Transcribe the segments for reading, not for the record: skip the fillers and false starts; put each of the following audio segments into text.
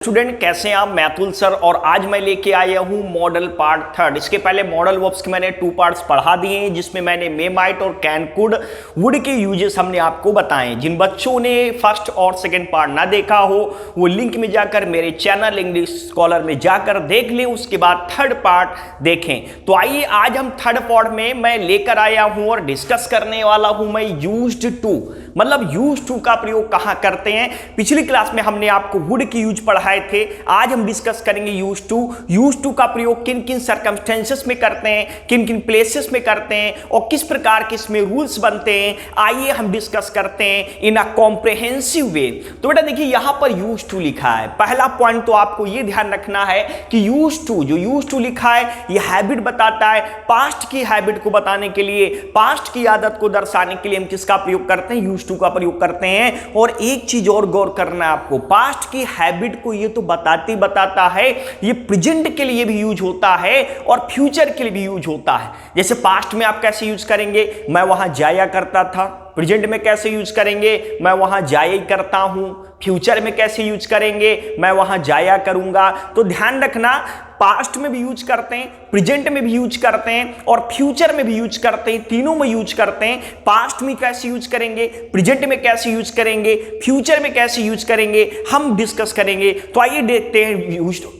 Student कैसे हैं आप? मैं अतुल सर और आज मैं लेके आया हूं मॉडल पार्ट थर्ड। इसके पहले मॉडल वर्ब्स के मैंने 2 पार्ट्स पढ़ा दिए हैं जिसमें मैंने मे माइट और कैन कुड वुड के यूजेस हमने आपको बताए। जिन बच्चों ने फर्स्ट और सेकंड पार्ट ना देखा हो वो लिंक में जाकर मेरे चैनल इंग्लिश स्कॉलर में जाकर देख लें, उसके बाद थर्ड पार्ट देखें। तो आइए आज हम थर्ड पार्ट में मैं लेकर आया हूं और डिस्कस करने वाला हूं मैं यूज्ड टू, मतलब यूज्ड टू का प्रयोग कहां करते हैं। पिछली क्लास में हमने आपको वुड की यूज पढ़ाए थे, आज हम डिस्कस करेंगे यूज्ड टू। यूज्ड टू का प्रयोग किन किन सर्कमस्टेंसेस में करते हैं, किन किन प्लेसेस में करते हैं और किस प्रकार के इसमें रूल्स बनते हैं, आइए हम डिस्कस करते हैं इन अ कॉम्प्रिहेंसिव वे। तो बेटा देखिए यहां पर यूज्ड टू लिखा है। पहला पॉइंट तो आपको यह ध्यान रखना है कि यूज्ड टू, जो यूज्ड टू लिखा है यह हैबिट बताता है। पास्ट की हैबिट को बताने के लिए, पास्ट की आदत को दर्शाने के लिए हम किसका प्रयोग करते हैं? यूज्ड टू का प्रयोग करते हैं। और एक चीज और गौर करना है आपको, पास्ट की हैबिट को ये तो बताता है, ये प्रेजेंट के लिए भी यूज होता है और फ्यूचर के लिए भी यूज होता है। जैसे पास्ट में आप कैसे यूज करेंगे? मैं वहां जाया करता था। प्रेजेंट में कैसे यूज करेंगे? मैं वहां जाया ही करता हूं। फ्यूचर में कैसे यूज करेंगे? मैं वहां जाया करूंगा। तो ध्यान रखना, पास्ट में भी यूज करते हैं, प्रेजेंट में भी यूज करते हैं और फ्यूचर में भी यूज करते हैं, तीनों में यूज करते हैं। पास्ट में कैसे यूज करेंगे, प्रेजेंट में कैसे यूज करेंगे, फ्यूचर में कैसे यूज करेंगे, हम डिस्कस करेंगे। तो आइए देखते हैं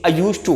यूज टू।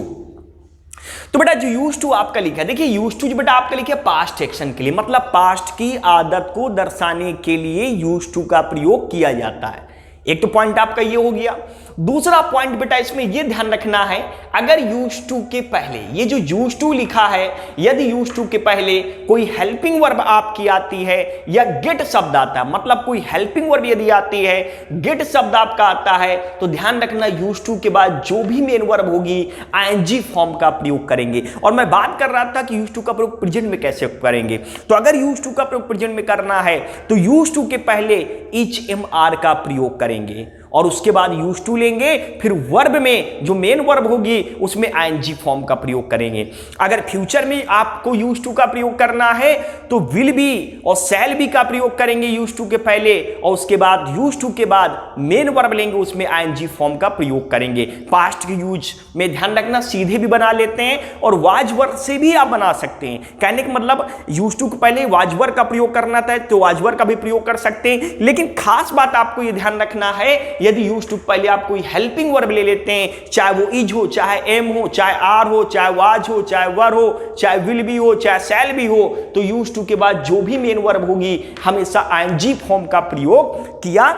तो बेटा जो यूज टू आपका लिखा है, देखिए यूज टू जो बेटा आपका लिखा है पास्ट एक्शन के लिए, मतलब पास्ट की आदत को दर्शाने के लिए यूज टू का प्रयोग किया जाता है। एक तो पॉइंट आपका ये हो गया। दूसरा पॉइंट बेटा इसमें ये ध्यान रखना है, अगर यूज टू के पहले, ये जो यूज टू लिखा है, यदि यूज टू के पहले कोई हेल्पिंग वर्ब आपकी आती है या गेट शब्द आता है, मतलब कोई हेल्पिंग वर्ब यदि आती है, गेट शब्द आपका आता है, तो ध्यान रखना यूज टू के बाद जो भी मेन वर्ब होगी आईएनजी फॉर्म का प्रयोग करेंगे। और मैं बात कर रहा था कि यूज टू का प्रयोग प्रेजेंट में कैसे करेंगे। तो अगर यूज टू का प्रयोग प्रेजेंट में करना है तो यूज टू के पहले एचएमआर का प्रयोग करेंगे और उसके बाद यूज टू लेंगे, फिर वर्ब में जो मेन वर्ब होगी उसमें आईएनजी फॉर्म का प्रयोग करेंगे। अगर फ्यूचर में आपको यूज टू का प्रयोग करना है तो विल बी और शैल बी का प्रयोग करेंगे यूज टू के पहले, और उसके बाद यूज टू के बाद मेन वर्ब लेंगे, उसमें आईएनजी फॉर्म का प्रयोग करेंगे। पास्ट के यूज में ध्यान रखना सीधे भी बना लेते हैं और वाज वर्ब से भी आप बना सकते हैं। कहने का मतलब यूज टू के पहले वाज वर्ब का प्रयोग करना था तो वाज वर्ब का भी प्रयोग कर सकते हैं। लेकिन खास बात आपको यह ध्यान रखना है, यदि यूज टू पहले आप कोई हेल्पिंग वर्ब ले लेते हैं, चाहे वो इज हो, चाहे एम हो, चाहे आर हो, चाहे वाज हो, चाहे वर हो, चाहे विल बी हो, चाहे शैल बी हो, तो यूज टू के बाद जो भी मेन वर्ब होगी हमेशा आईएनजी फॉर्म का प्रयोग किया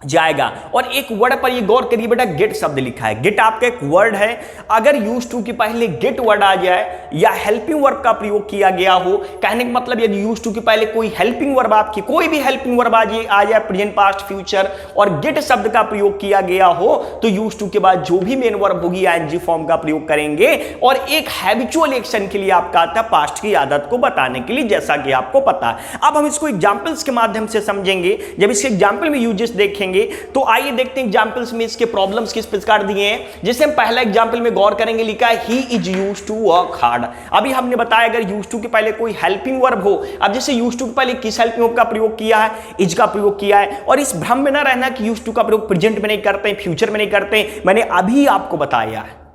जाएगा। और एक वर्ड पर ये गौर करिए बेटा, गेट शब्द लिखा है। गेट आपका एक वर्ड है। अगर यूज टू के पहले गेट वर्ड आ जाए या हेल्पिंग वर्ब का प्रयोग किया गया हो, कहने का मतलब यदि यूज टू के पहले कोई हेल्पिंग वर्ब आपकी, कोई भी हेल्पिंग वर्ब आ जाए प्रेजेंट पास्ट फ्यूचर और गेट शब्द का प्रयोग किया गया हो, तो यूज टू के बाद जो भी मेन वर्ब होगी आईएनजी फॉर्म का प्रयोग करेंगे। और एक हैबिचुअल एक्शन के लिए आपका आता है पास्ट की आदत को बताने के लिए, जैसा कि आपको पता है। अब हम इसको एग्जाम्पल्स के माध्यम से समझेंगे। जब इसके एग्जाम्पल में यूजेस देखेंगे तो आइए देखते हैं एग्जांपल्स में इसके प्रॉब्लम्स किस प्रकार दिए हैं। जैसे हम पहला एग्जांपल में गौर करेंगे, लिखा है he is used to work hard. अभी हमने बताया अगर यूज्ड टू के पहले कोई हेल्पिंग वर्ब हो, अब जैसे यूज्ड टू के पहले किस हेल्पिंग वर्ब का प्रयोग किया है? इज का प्रयोग किया है। और इस भ्रम में ना रहना कि यूज्ड टू का प्रयोग प्रेजेंट में नहीं करते हैं, फ्यूचर में नहीं करते हैं, मैंने अभी आपको बताया है।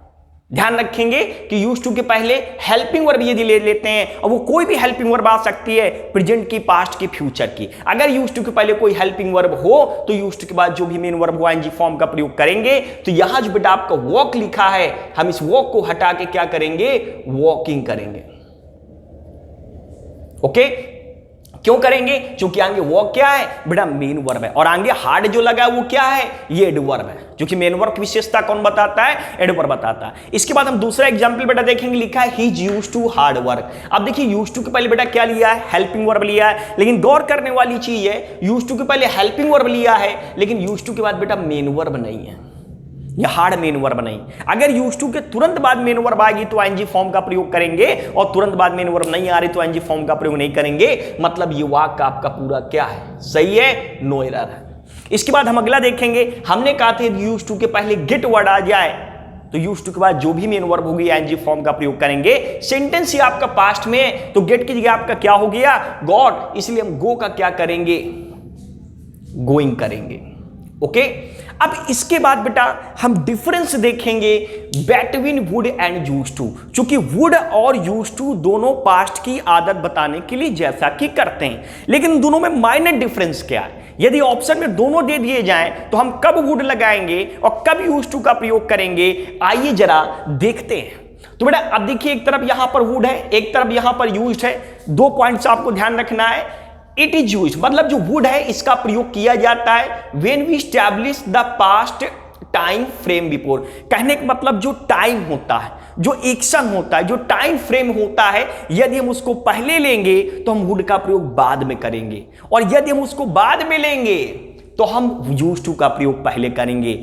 ध्यान रखेंगे कि यूज टू के पहले हेल्पिंग वर्ब यदि ले लेते हैं, और वो कोई भी हेल्पिंग वर्ब आ सकती है, प्रेजेंट की, पास्ट की, फ्यूचर की। अगर यूज टू के पहले कोई हेल्पिंग वर्ब हो तो यूज टू के बाद जो भी मेन वर्ब हो आईएनजी फॉर्म का प्रयोग करेंगे। तो यहां जो बेटा आपका वॉक लिखा है, हम इस वॉक को हटा के क्या करेंगे? वॉकिंग करेंगे। ओके, क्यों करेंगे? क्योंकि आगे वॉक क्या है बेटा? मेन वर्ब है। और आगे हार्ड जो लगा है वो क्या है? ये एडवर्ब है, जो कि मेन वर्ब की विशेषता कौन बताता है? एडवर्ब बताता है। इसके बाद हम दूसरा एग्जांपल बेटा देखेंगे, लिखा है he is used to hard work. अब देखिए यूज्ड टू के पहले बेटा क्या लिया है? हेल्पिंग वर्ब लिया है। लेकिन गौर करने वाली चीज है, यूज्ड टू के पहले हेल्पिंग वर्ब लिया है, लेकिन यूज्ड टू के बाद बेटा मेन वर्ब नहीं है, या हार्ड मेन वर्ब नहीं। अगर यूज टू के तुरंत बाद मेन वर्ब आएगी तो आईएनजी फॉर्म का प्रयोग करेंगे, और तुरंत बाद मेन वर्ब नहीं आ रही तो आईएनजी फॉर्म का प्रयोग नहीं करेंगे। मतलब ये वाक्य आपका पूरा क्या है? सही है, नो एरर है। इसके बाद हम अगला देखेंगे, हमने कहा था यूज टू के पहले गेट वर्ड आ जाए तो यूज टू के बाद जो भी मेन वर्ब होगी आईएनजी फॉर्म का प्रयोग करेंगे। सेंटेंस ही आपका पास्ट में, तो गेट की जगह आपका क्या हो गया? गॉड। इसलिए हम गो का क्या करेंगे? गोइंग करेंगे। ओके, अब इसके बाद बेटा हम डिफरेंस देखेंगे between would and used to, क्योंकि वुड और यूज्ड टू दोनों पास्ट की आदत बताने के लिए जैसा कि करते हैं, लेकिन दोनों में माइनर डिफरेंस क्या है। यदि ऑप्शन में दोनों दे दिए जाएं तो हम कब वुड लगाएंगे और कब यूज्ड टू का प्रयोग करेंगे, आइए जरा देखते हैं। तो बेटा अब देखिए, एक तरफ यहां पर वुड है, एक तरफ यहां पर यूज्ड है। 2 पॉइंट्स आपको ध्यान रखना है। इट इज यूज्ड मतलब जो वुड है इसका प्रयोग किया जाता है when we establish the past time frame before. कहने का मतलब जो टाइम होता है, जो एक्शन होता है, जो टाइम फ्रेम होता है, यदि हम उसको पहले लेंगे तो हम वुड का प्रयोग बाद में करेंगे, और यदि हम उसको बाद में लेंगे तो हम यूज्ड टू का प्रयोग पहले करेंगे।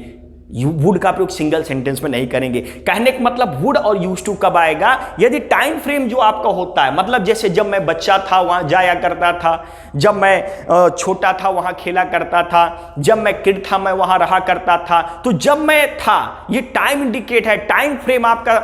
वुड का प्रयोग सिंगल सेंटेंस में नहीं करेंगे। कहने का मतलब वुड और यूज्ड टू कब आएगा, यदि टाइम फ्रेम जो आपका होता है, मतलब जैसे जब मैं बच्चा था वहां जाया करता था, जब मैं छोटा था वहां खेला करता था, जब मैं किड था मैं वहां रहा करता था। तो जब मैं था, ये टाइम इंडिकेट है, टाइम फ्रेम आपका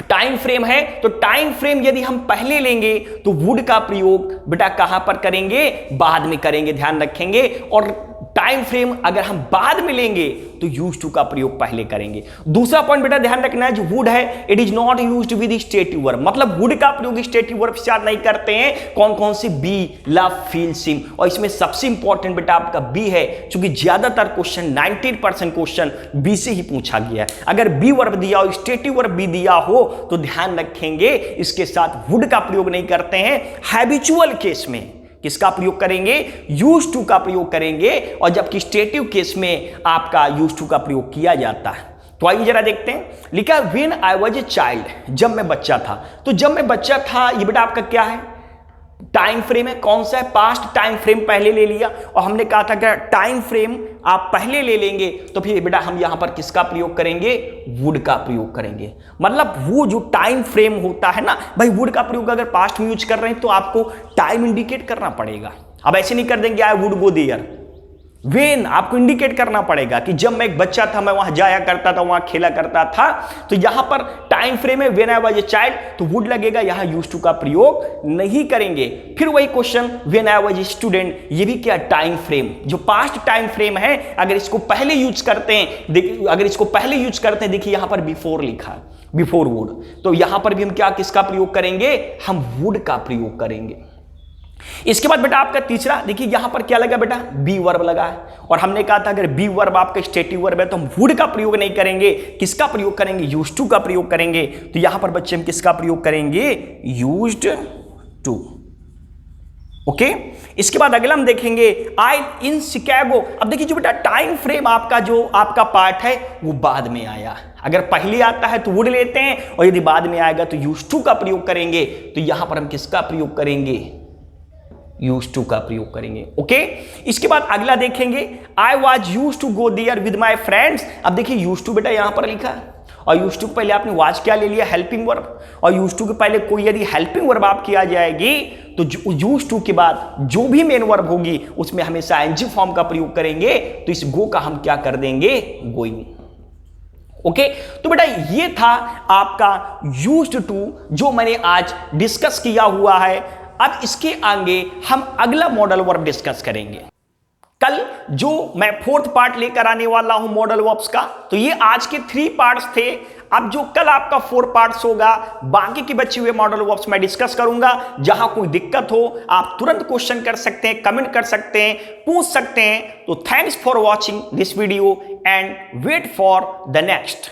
टाइम फ्रेम है। तो टाइम फ्रेम यदि हम पहले लेंगे तो वुड का प्रयोग बेटा कहां पर करेंगे, बाद में करेंगे, ध्यान रखेंगे। और टाइम फ्रेम अगर हम बाद में लेंगे तो यूज्ड टू का प्रयोग पहले करेंगे। दूसरा पॉइंट बेटा ध्यान रखना है, जो वुड है it is not used with stative verb, मतलब वुड का प्रयोग स्टेटिव वर्ब के साथ नहीं करते हैं। कौन कौन से, बी, लव, फील, सिम। और इसमें सबसे इंपॉर्टेंट बेटा आपका बी है, क्योंकि ज्यादातर क्वेश्चन 90% क्वेश्चन बी से ही पूछा गया है। अगर बी वर्ब दिया हो, स्टेटिव वर्ब भी दिया हो तो ध्यान रखेंगे इसके साथ वुड का प्रयोग नहीं करते हैं। हैबिचुअल केस में किसका प्रयोग करेंगे, यूज्ड टू का प्रयोग करेंगे, और जबकि स्टेटिव केस में आपका यूज्ड टू का प्रयोग किया जाता है। तो आइए जरा देखते हैं। लिखा when I was a child, जब मैं बच्चा था। तो जब मैं बच्चा था ये बेटा आपका क्या है, टाइम फ्रेम है। कौन सा है, पास्ट टाइम फ्रेम पहले ले लिया, और हमने कहा था कि टाइम फ्रेम आप पहले ले लेंगे तो फिर बेटा हम यहां पर किसका प्रयोग करेंगे, वुड का प्रयोग करेंगे। मतलब वो जो टाइम फ्रेम होता है ना भाई, वुड का प्रयोग अगर पास्ट में यूज कर रहे हैं तो आपको टाइम इंडिकेट करना पड़ेगा। अब ऐसे नहीं कर देंगे I would go there, when आपको इंडिकेट करना पड़ेगा कि जब मैं एक बच्चा था मैं वहां जाया करता था, वहां खेला करता था। तो यहां पर टाइम फ्रेम है when I was a child, तो वुड लगेगा, यहां यूज्ड टू का प्रयोग नहीं करेंगे। फिर वही question when I was a student, ये भी क्या टाइम फ्रेम, जो पास्ट टाइम फ्रेम है, अगर इसको पहले यूज करते हैं, देखिए अगर इसको पहले यूज करते हैं, देखिए यहां पर बिफोर लिखा है, बिफोर वुड, तो यहां पर भी हम क्या किसका प्रयोग करेंगे, हम वुड का प्रयोग करेंगे। इसके बाद बेटा आपका तीसरा, देखिए यहां पर क्या लगा बेटा, बी वर्ब लगा है, और हमने कहा था अगर बी वर्ब आपका स्टेटिव वर्ब है तो हम वुड का प्रयोग नहीं करेंगे, किसका प्रयोग करेंगे, यूज्ड टू का प्रयोग करेंगे। तो यहां पर बच्चे हम किसका प्रयोग करेंगे, यूज्ड टू। ओके, इसके बाद अगला हम देखेंगे आई इन शिकागो। अब देखिए जो बेटा टाइम फ्रेम आपका जो आपका पार्ट है वो बाद में आया, अगर पहले आता है तो वुड लेते हैं, और यदि बाद में आएगा तो यूज्ड टू का प्रयोग करेंगे। तो यहां पर हम किसका प्रयोग करेंगे, यूज्ड टू का प्रयोग करेंगे। ओके, इसके बाद अगला देखेंगे I was used to go there with my friends. अब देखिए यूज्ड टू बेटा यहां पर लिखा है, और यूज्ड टू पहले आपने वाज क्या ले लिया, हेल्पिंग वर्ब, और यूज्ड टू के पहले कोई यदि हेल्पिंग वर्ब आपकी आ जाएगी तो यूज्ड टू के बाद जो भी मेन वर्ब होगी उसमें हमेशा एनजी फॉर्म का प्रयोग करेंगे। तो इस गो का हम क्या कर देंगे, गोइंग। ओके, तो बेटा ये था आपका यूज्ड टू जो मैंने आज डिस्कस किया हुआ है। अब इसके आगे हम अगला मॉडल वर्ब डिस्कस करेंगे। कल जो मैं 4th पार्ट लेकर आने वाला हूं मॉडल वर्ब्स का, तो ये आज के 3 पार्ट्स थे। अब जो कल आपका 4 पार्ट्स होगा, बाकी के बचे हुए मॉडल वर्ब्स मैं डिस्कस करूंगा। जहां कोई दिक्कत हो आप तुरंत क्वेश्चन कर सकते हैं, कमेंट कर सकते हैं, पूछ सकते हैं। तो thanks for watching this video and wait for the next.